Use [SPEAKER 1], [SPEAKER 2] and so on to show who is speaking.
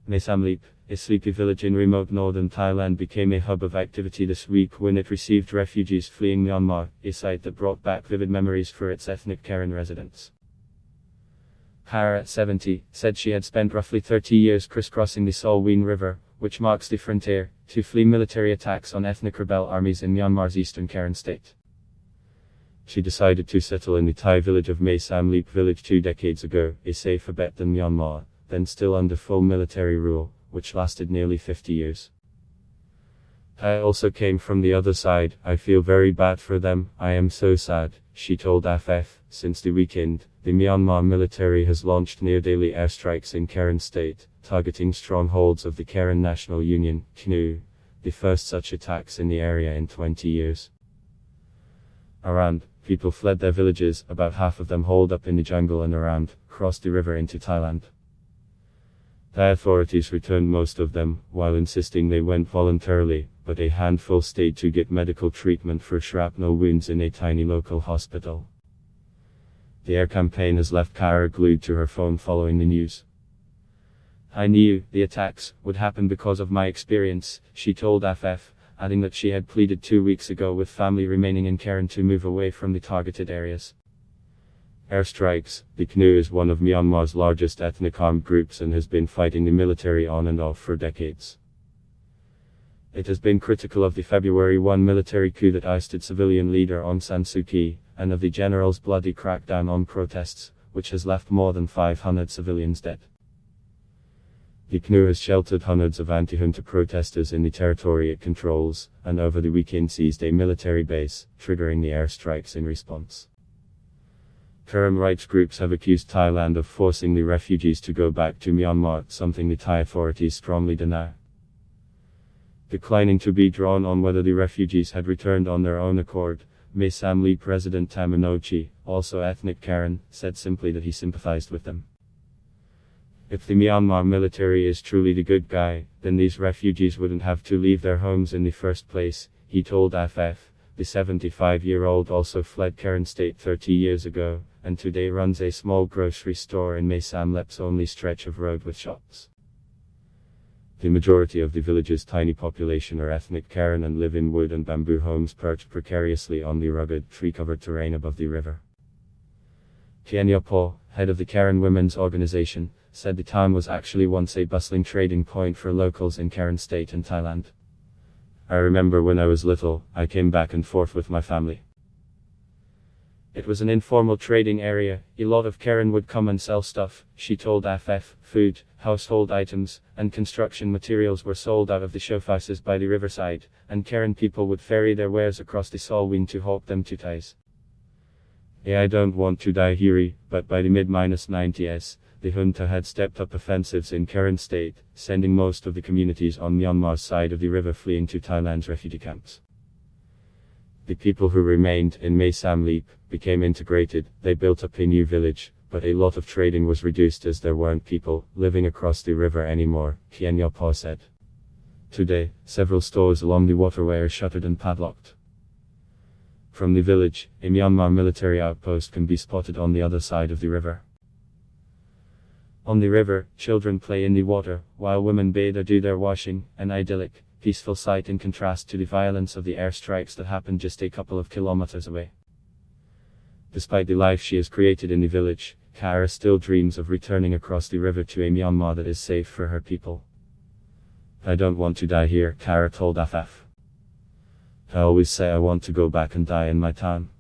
[SPEAKER 1] MAE SAM LAEP, a sleepy village in remote northern Thailand, became a hub of activity this week when it received refugees fleeing Myanmar, a site that brought back vivid memories for its ethnic Karen residents. Hara, 70, said she had spent roughly 30 years crisscrossing the Salween River, which marks the frontier, to flee military attacks on ethnic rebel armies in Myanmar's eastern Karen state. She decided to settle in the Thai village of MAE SAM LAEP village 2 decades ago, a safer bet than Myanmar, then still under full military rule, which lasted nearly 50 years. I also came from the other side. I feel very bad for them. I am so sad, she told FF. Since the weekend, the Myanmar military has launched near-daily airstrikes in Karen state, targeting strongholds of the Karen National Union, KNU, the first such attacks in the area in 20 years. Around, people fled their villages, about half of them holed up in the jungle and around, crossed the river into Thailand. The authorities returned most of them, while insisting they went voluntarily, but a handful stayed to get medical treatment for shrapnel wounds in a tiny local hospital. The air campaign has left Kara glued to her phone following the news. I knew the attacks would happen because of my experience, she told FF, adding that she had pleaded 2 weeks ago with family remaining in Karen to move away from the targeted areas. Airstrikes. The KNU is one of Myanmar's largest ethnic armed groups and has been fighting the military on and off for decades. It has been critical of the February 1 military coup that ousted civilian leader Aung San Suu Kyi, and of the general's bloody crackdown on protests, which has left more than 500 civilians dead. The KNU has sheltered hundreds of anti-junta protesters in the territory it controls, and over the weekend seized a military base, triggering the airstrikes in response. Karen rights groups have accused Thailand of forcing the refugees to go back to Myanmar, something the Thai authorities strongly deny. Declining to be drawn on whether the refugees had returned on their own accord, MAE SAM LAEP President Tamunochi, also ethnic Karen, said simply that he sympathized with them. If the Myanmar military is truly the good guy, then these refugees wouldn't have to leave their homes in the first place, he told FF. The 75-year-old also fled Karen state 30 years ago, and today runs a small grocery store in MAE SAM LAEP's only stretch of road with shops. The majority of the village's tiny population are ethnic Karen and live in wood and bamboo homes perched precariously on the rugged, tree-covered terrain above the river. Kenya Po, head of the Karen Women's Organization, said the town was actually once a bustling trading point for locals in Karen state and Thailand. I remember when I was little, I came back and forth with my family. It was an informal trading area. A lot of Karen would come and sell stuff, she told FF. Food, household items, and construction materials were sold out of the showhouses by the riverside, and Karen people would ferry their wares across the Salween to hawk them to Thais. I don't want to die here, but by the mid-90s, the junta had stepped up offensives in Karen state, sending most of the communities on Myanmar's side of the river fleeing to Thailand's refugee camps. The people who remained in MAE SAM LAEP became integrated. They built up a new village, but a lot of trading was reduced as there weren't people living across the river anymore, Kenya Po said. Today, several stores along the waterway are shuttered and padlocked. From the village, a Myanmar military outpost can be spotted on the other side of the river. On the river, children play in the water, while women bathe or do their washing, an idyllic, peaceful sight in contrast to the violence of the airstrikes that happened just a couple of kilometers away. Despite the life she has created in the village, Kara still dreams of returning across the river to a Myanmar that is safe for her people. I don't want to die here, Kara told FF. I always say I want to go back and die in my town.